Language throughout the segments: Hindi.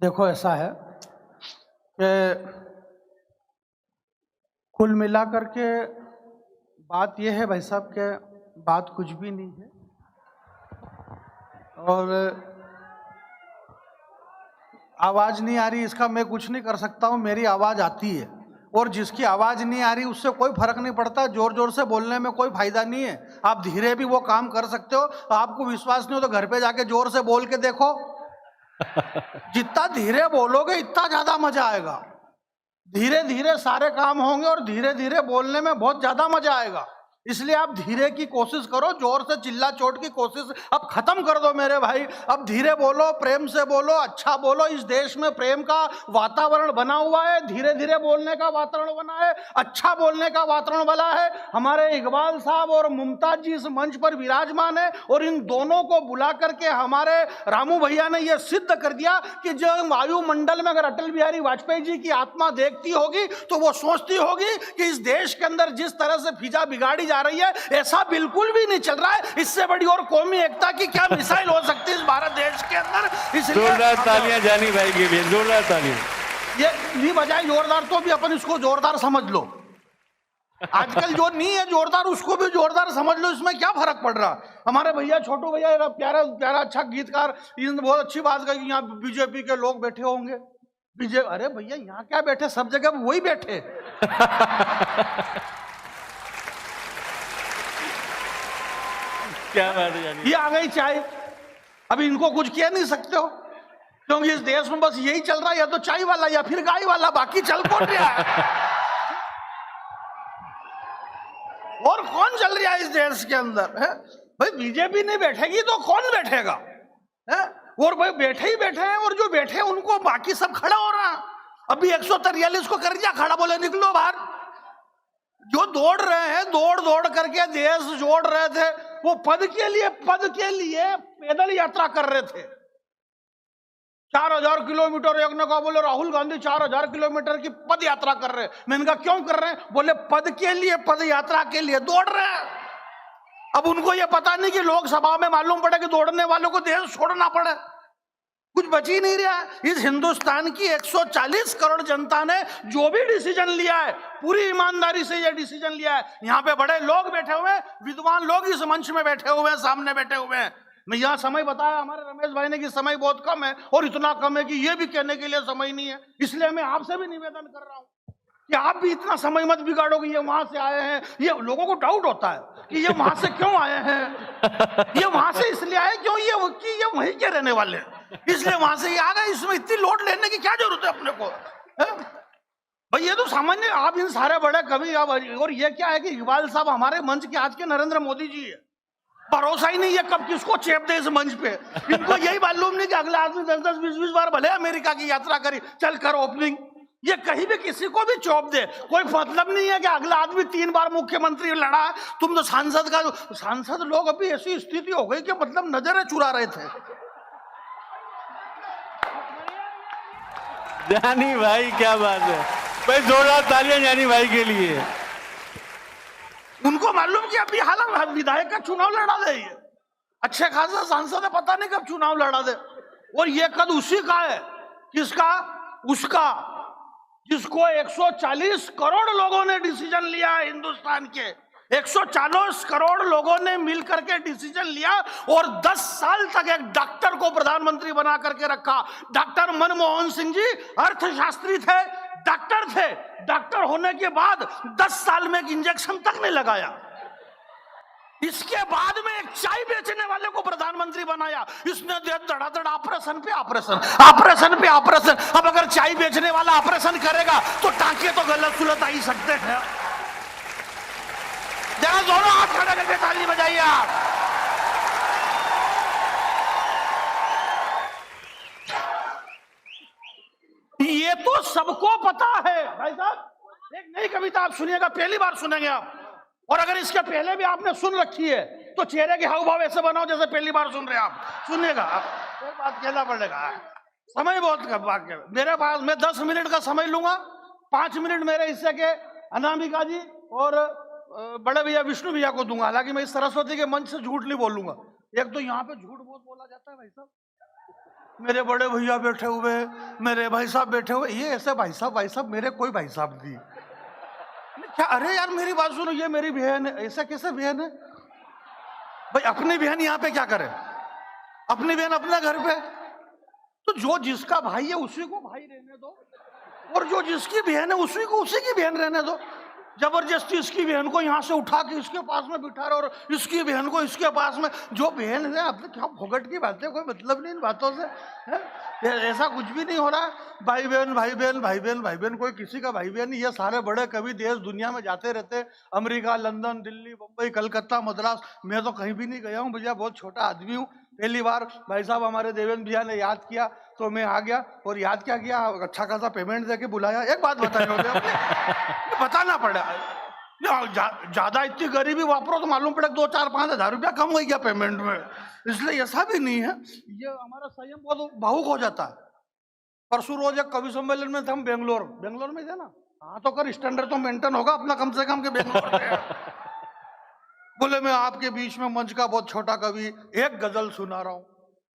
देखो ऐसा है कि कुल मिलाकर के बात यह है भाई साहब के बात कुछ भी नहीं है और आवाज नहीं आ रही इसका मैं कुछ नहीं कर सकता हूं। मेरी आवाज आती है और जिसकी आवाज नहीं आ रही उससे कोई फर्क नहीं पड़ता। जोर जोर से बोलने में कोई फायदा नहीं है। आप धीरे भी वो काम कर सकते हो। तो आपको विश्वास नहीं हो तो घर पे जाके जोर से बोल के देखो। जितना धीरे बोलोगे इतना ज्यादा मजा आएगा। धीरे धीरे सारे काम होंगे और धीरे धीरे बोलने में बहुत ज्यादा मजा आएगा। इसलिए आप धीरे की कोशिश करो, जोर से चिल्ला चोट की कोशिश अब खत्म कर दो मेरे भाई। अब धीरे बोलो, प्रेम से बोलो, अच्छा बोलो। इस देश में प्रेम का वातावरण बना हुआ है, धीरे धीरे बोलने का वातावरण बना है, अच्छा बोलने का वातावरण बना है। हमारे इकबाल साहब और मुमताज जी इस मंच पर विराजमान है और इन दोनों को बुला करके हमारे रामू भैया ने यह सिद्ध कर दिया कि जो वायुमंडल में अगर अटल बिहारी वाजपेयी जी की आत्मा देखती होगी तो वो सोचती होगी कि इस देश के अंदर जिस तरह से फिजा बिगाड़ी जा रही है ऐसा बिल्कुल भी नहीं चल रहा है। इससे बड़ी और कौमी एकता की क्या मिसाइल हो सकती है इस भारत देश के अंदर। इसलिए जोरदार तालियां जानी भाई के लिए, जोरदार तालियां। ये नहीं बजाई जोरदार तो भी अपन इसको जोरदार समझ लो। आजकल जो नहीं है जोरदार उसको भी जोरदार समझ लो। इसमें क्या फर्क पड़ रहा। हमारे भैया छोटू भैया प्यारा प्यारा अच्छा गीतकार, बहुत अच्छी बात कही। यहाँ बीजेपी के लोग बैठे होंगे। बीजेपी, अरे भैया यहाँ क्या बैठे, सब जगह वही बैठे। क्या बात है जानी। ये आ गई चाय। अभी इनको कुछ कह नहीं सकते हो क्योंकि इस देश में बस यही चल रहा है, या तो चाय वाला या फिर गाय वाला, बाकी चल कौन रहा है। और कौन चल रहा है इस देश के अंदर है? भाई बीजेपी नहीं बैठेगी तो कौन बैठेगा है? और भाई बैठे ही बैठे हैं और जो बैठे हैं उनको बाकी सब खड़ा हो रहा है। अभी 143 को कर दिया खड़ा, बोले निकलो बाहर। जो दौड़ रहे हैं, दौड़ दौड़ करके देश जोड़ रहे थे, वो पद के लिए पैदल यात्रा कर रहे थे। 4000 किलोमीटर। एक ने कहा बोले राहुल गांधी 4000 किलोमीटर की पद यात्रा कर रहे हैं। मैंने कहा क्यों कर रहे हैं? बोले पद के लिए, पद यात्रा के लिए दौड़ रहे हैं। अब उनको ये पता नहीं कि लोकसभा में मालूम पड़े कि दौड़ने वालों को देश छोड़ना पड़े। कुछ बच ही नहीं रहा। इस हिंदुस्तान की 140 करोड़ जनता ने जो भी डिसीजन लिया है पूरी ईमानदारी से ये डिसीजन लिया है। यहाँ पे बड़े लोग बैठे हुए हैं, विद्वान लोग इस मंच में बैठे हुए हैं, सामने बैठे हुए हैं। मैं यहाँ समय बताया हमारे रमेश भाई ने कि समय बहुत कम है और इतना कम है कि ये भी कहने के लिए समय नहीं है। इसलिए मैं आपसे भी निवेदन कर रहा हूँ कि आप भी इतना समय मत बिगाड़ोगे। ये वहां से आए हैं, ये लोगों को डाउट होता है कि ये वहां से क्यों आए हैं। ये वहां से इसलिए आए क्यों ये वहीं के रहने वाले हैं, इसलिए वहां से ये आ गए। इसमें इतनी लोड लेने की क्या जरूरत है अपने को है? भाई ये तो सामान्य। आप इन सारे बड़े कवि, और ये क्या है कि इकबाल साहब हमारे मंच के आज के नरेंद्र मोदी जी है। भरोसा ही नहीं है कब किसको चेप दे इस मंच पे। इनको यही मालूम नहीं कि अगला आदमी 10-10, 20-20 बार भले अमेरिका की यात्रा करी, चल कर ओपनिंग, ये कहीं भी किसी को भी चौप दे, कोई मतलब नहीं है कि अगला आदमी 3 बार मुख्यमंत्री लड़ा। तुम तो सांसद लोग अभी ऐसी स्थिति हो गई कि मतलब नजरें चुरा रहे थे। जानी भाई क्या बात है भाई, जोरदार तालियां जानी भाई के लिए। उनको मालूम कि अभी हाल विधायक का चुनाव लड़ा दे, ये अच्छे खासा सांसद है, पता नहीं कब चुनाव लड़ा दे। और ये कद उसी का है, किसका? उसका जिसको 140 करोड़ लोगों ने डिसीजन लिया है। हिंदुस्तान के 140 करोड़ लोगों ने मिलकर के डिसीजन लिया और 10 साल तक एक डॉक्टर को प्रधानमंत्री बना करके रखा। डॉक्टर मनमोहन सिंह जी अर्थशास्त्री थे, डॉक्टर थे। डॉक्टर होने के बाद 10 साल में एक इंजेक्शन तक नहीं लगाया। इसके बाद में एक चाय बेचने वाले को प्रधानमंत्री बनाया। इसने धड़ाधड़ ऑपरेशन पे ऑपरेशन, ऑपरेशन पे ऑपरेशन। अब अगर चाय बेचने वाला ऑपरेशन करेगा तो टांके तो गलत सुलत आ ही सकते हैं। जरा दोनों हाथ खड़े करके ताली बजाइए आप। ये तो सबको पता है भाई साहब। एक नई कविता आप सुनिएगा, पहली बार सुनेंगे आप। और अगर इसके पहले भी आपने सुन रखी है तो चेहरे के हाव भाव ऐसे बनाओ जैसे पहली बार सुन रहे हैं आप। सुनिएगा आप, एक बात कहना पड़ेगा। समय बहुत वाक्य मेरे पास, मैं 10 मिनट का समय लूंगा। 5 मिनट मेरे हिस्से के अनामिका जी और बड़े भैया विष्णु भैया को दूंगा। हालांकि मैं इस सरस्वती के मंच से झूठ नहीं बोलूंगा। एक तो यहाँ पे झूठ बहुत बोला जाता है भाई साहब, मेरे बड़े भैया बैठे हुए, मेरे भाई साहब बैठे हुए, ये ऐसे भाई साहब मेरे कोई भाई साहब नहीं क्या। अरे यार मेरी बात सुनो, ये मेरी बहन है, ऐसा कैसे बहन है भाई? अपनी बहन यहाँ पे क्या करे? अपनी बहन अपने घर पे, तो जो जिसका भाई है उसी को भाई रहने दो, और जो जिसकी बहन है उसी को उसी की बहन रहने दो। जबरदस्ती इसकी बहन को यहाँ से उठा के इसके पास में बिठा रहे और इसकी बहन को इसके पास में। जो बहन है अपने क्या फोकट की बातें, कोई मतलब नहीं इन बातों से है? ऐसा कुछ भी नहीं हो रहा। भाई बहन भाई बहन भाई बहन भाई बहन, कोई किसी का भाई बहन नहीं। ये सारे बड़े कवि देश दुनिया में जाते रहते, अमेरिका, लंदन, दिल्ली, मुंबई, कलकत्ता, मद्रास। मैं तो कहीं भी नहीं गया हूँ भैया, बहुत छोटा आदमी हूँ। पहली बार भाई साहब हमारे देवेंद्र भैया ने याद किया तो मैं आ गया, और याद क्या किया, अच्छा खासा पेमेंट देके बुलाया। एक बात बताइए, बताना पड़ा, ज्यादा इतनी गरीबी वापरो तो मालूम पड़े 2, 4, 5 हज़ार रुपया कम हो गया पेमेंट में। इसलिए ऐसा भी नहीं है, ये हमारा संयम बहुत भावुक हो जाता है। परसों रोज एक कवि सम्मेलन में थे हम, बेंगलोर में थे ना। हाँ तो कर, स्टैंडर्ड तो मेंटेन होगा अपना कम से कम के बेंगलोर में। बोले मैं आपके बीच में मंच का बहुत छोटा कवि, एक गजल सुना रहा हूँ।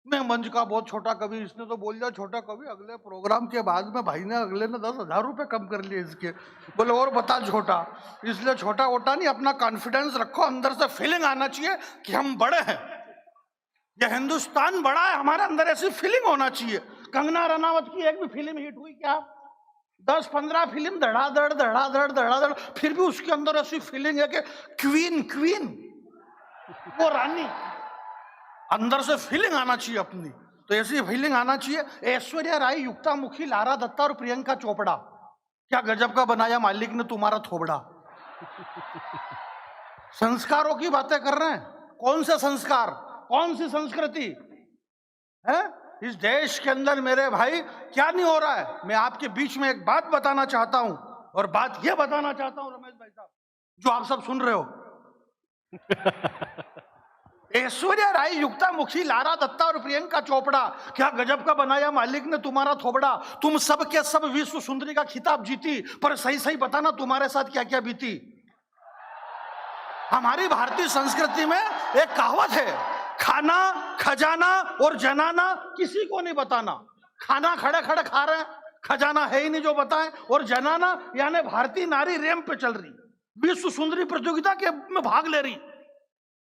मैं मंच का बहुत छोटा कवि, इसने तो बोल दिया छोटा कवि। अगले प्रोग्राम के बाद में भाई ने अगले ने 10,000 रुपये कम कर लिए इसके। बोले और बता छोटा, इसलिए छोटा वोटा नहीं, अपना कॉन्फिडेंस रखो, अंदर से फीलिंग आना चाहिए कि हम बड़े हैं, यह हिंदुस्तान बड़ा है, हमारे अंदर ऐसी फीलिंग होना चाहिए। कंगना रनावत की एक भी फिल्म हिट हुई क्या? 10-15 फिल्म धड़ाधड़, फिर भी उसके अंदर ऐसी फीलिंग है कि क्वीन वो रानी। अंदर से फीलिंग आना चाहिए अपनी, तो ऐसी फीलिंग आना चाहिए। ऐश्वर्या राय, युक्ता मुखी, लारा दत्ता और प्रियंका चोपड़ा, क्या गजब का बनाया मालिक ने तुम्हारा थोबड़ा। संस्कारों की बातें कर रहे हैं। कौन से संस्कार, कौन सी संस्कृति है इस देश के अंदर? मेरे भाई क्या नहीं हो रहा है? मैं आपके बीच में एक बात बताना चाहता हूं, और बात यह बताना चाहता हूं रमेश भाई साहब, जो आप सब सुन रहे हो। ऐश्वर्या राय, युक्ता मुखी, लारा दत्ता और प्रियंका चोपड़ा, क्या गजब का बनाया मालिक ने तुम्हारा थोबड़ा। तुम सब के सब विश्व सुंदरी का खिताब जीती, पर सही सही बताना तुम्हारे साथ क्या क्या बीती। हमारी भारतीय संस्कृति में एक कहावत है, खाना, खजाना और जनाना किसी को नहीं बताना। खाना खड़े खड़े खा रहे हैं, खजाना है ही नहीं जो बताएं, और जनाना यानी भारतीय नारी रैंप पे चल रही, विश्व सुंदरी प्रतियोगिता के में भाग ले रही।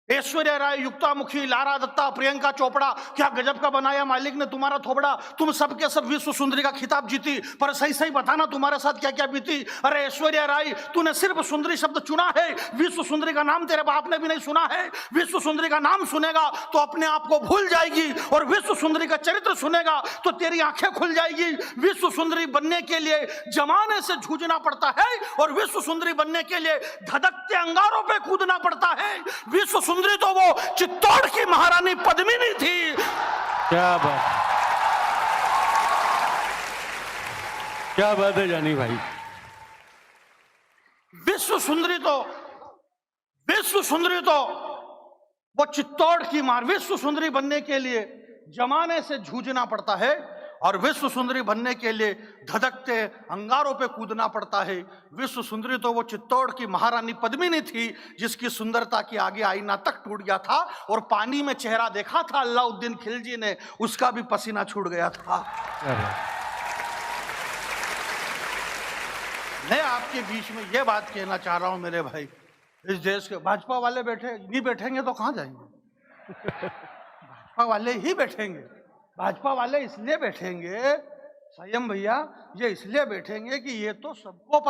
ऐश्वर्या राय, युक्ता मुखी, लारा दत्ता, प्रियंका चोपड़ा, क्या गजब का बनाया मालिक ने तुम्हारा थोबड़ा। तुम सबके सब विश्व सुंदरी का खिताब जीती, पर सही सही बताना तुम्हारे साथ क्या क्या बीती। अरे ऐश्वर्या राय, तूने सिर्फ सुंदरी शब्द चुना है, विश्व सुंदरी का नाम तेरे बाप ने भी नहीं सुना है। विश्व सुंदरी का नाम सुनेगा तो अपने आप को भूल जाएगी, और विश्व सुंदरी का चरित्र सुनेगा तो तेरी आंखें खुल जाएगी। विश्व सुंदरी बनने के लिए जमाने से जूझना पड़ता है, और विश्व सुंदरी बनने के लिए धधकते अंगारों पे कूदना पड़ता है। विश्व सुंदरी तो वो चित्तौड़ की महारानी पद्मिनी थी। क्या बात है जानी भाई। विश्व सुंदरी तो वो चित्तौड़ की मार। विश्व सुंदरी बनने के लिए जमाने से जूझना पड़ता है, और विश्व सुंदरी बनने के लिए धधकते अंगारों पे कूदना पड़ता है। विश्व सुंदरी तो वो चित्तौड़ की महारानी पद्मिनी थी, जिसकी सुंदरता के आगे आईना तक टूट गया था, और पानी में चेहरा देखा था अलाउद्दीन खिलजी ने, उसका भी पसीना छूट गया था। मैं आपके बीच में ये बात कहना चाह रहा हूं मेरे भाई, इस देश के भाजपा वाले नहीं बैठेंगे तो कहां जाएंगे? भाजपा वाले ही बैठेंगे। भाजपा वाले इसलिए बैठेंगे संयम भैया, ये इसलिए बैठेंगे कि ये तो सबको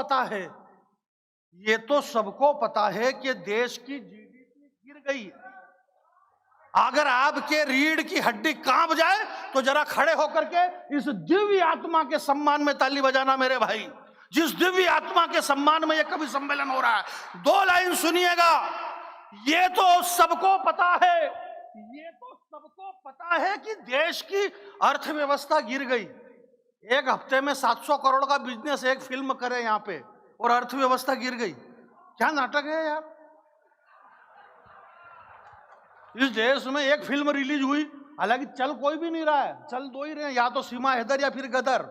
पता है कि देश की जीडीपी गिर गई। अगर आपके रीढ़ की हड्डी कांप जाए तो जरा खड़े होकर के इस दिव्य आत्मा के सम्मान में ताली बजाना मेरे भाई। जिस दिव्य आत्मा के सम्मान में यह कवि सम्मेलन हो रहा है, 2 लाइन सुनिएगा। ये तो सबको पता है कि देश की अर्थव्यवस्था गिर गई। एक हफ्ते में 700 करोड़ का बिजनेस एक फिल्म करे यहाँ पे, और अर्थव्यवस्था गिर गई। क्या नाटक है यार। इस देश में एक फिल्म रिलीज हुई, हालांकि चल कोई भी नहीं रहा है, चल 2 ही रहे हैं, या तो सीमा हैदर या फिर गदर,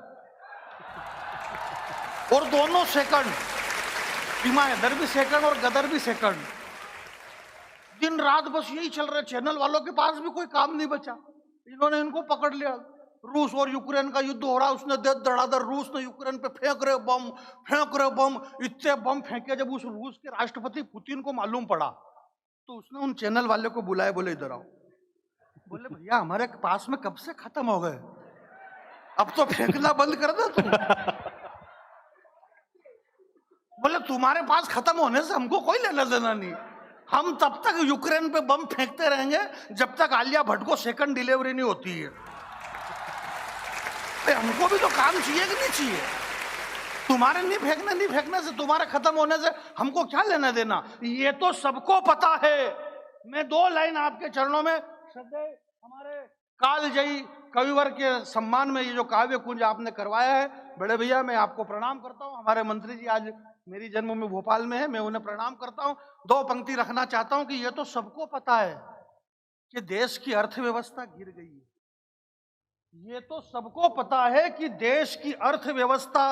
और दोनों सेकंड। सीमा हैदर भी सेकंड और गदर भी सेकंड। दिन रात बस यही चल रहा है। चैनल वालों के पास भी कोई काम नहीं बचा, इन्होंने इनको पकड़ लिया। रूस और यूक्रेन का युद्ध हो रहा है, उसने धड़ाधड़ रूस ने यूक्रेन पे फेंक रहे बम, इतने बम फेंके। जब उस रूस के राष्ट्रपति पुतिन को मालूम पड़ा तो उसने उन चैनल वाले को बुलाया, बोले इधर आओ। बोले भैया हमारे पास में कब से खत्म हो गए, अब तो फेंकना बंद कर दो तुम। बोले तुम्हारे पास खत्म होने से हमको कोई लेना देना नहीं, हम तब तक यूक्रेन पे बम फेंकते रहेंगे जब तक आलिया भट्ट को सेकंड डिलीवरी नहीं होती है। हमको भी तो काम चाहिए कि नहीं चाहिए? तुम्हारे नहीं फेंकने से, तुम्हारे खत्म होने से हमको क्या लेना देना, ये तो सबको पता है। मैं 2 लाइन आपके चरणों में श्रद्धेय हमारे कालजयी कविवर के सम्मान में ये जो काव्य कुंज आपने करवाया है, बड़े भैया मैं आपको प्रणाम करता हूँ। हमारे मंत्री जी आज मेरी जन्मभूमि भोपाल में है, मैं उन्हें प्रणाम करता हूँ। 2 पंक्ति रखना चाहता हूँ कि ये तो सबको पता है कि देश की अर्थव्यवस्था गिर गई है। ये तो सबको पता है कि देश की अर्थव्यवस्था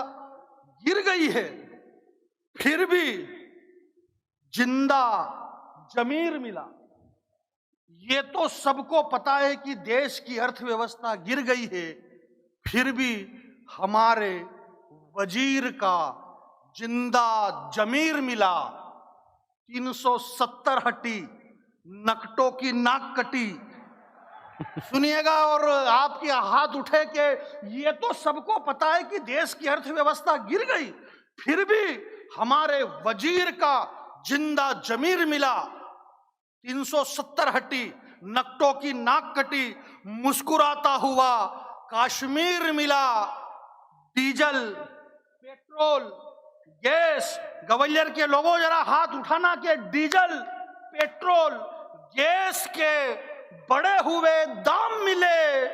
गिर गई है, फिर भी जिंदा जमीर मिला। ये तो सबको पता है कि देश की अर्थव्यवस्था गिर गई है, फिर भी हमारे वजीर का जिंदा जमीर मिला। 370 हटी, नकटों की नाक कटी। सुनिएगा और आपके हाथ उठे कि ये तो सबको पता है कि देश की अर्थव्यवस्था गिर गई, फिर भी हमारे वजीर का जिंदा जमीर मिला। 370 हटी, नकटों की नाक कटी, मुस्कुराता हुआ कश्मीर मिला। डीजल, पेट्रोल, गैस, ग्वालियर के लोगों जरा हाथ उठाना कि डीजल, पेट्रोल, गैस के बढ़े हुए दाम मिले,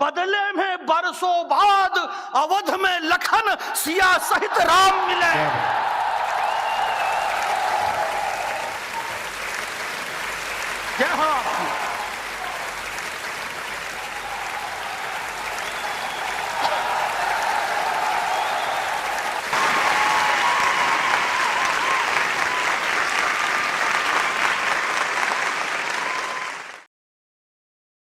बदले में बरसों बाद अवध में लखन सिया सहित राम मिले। जय हो।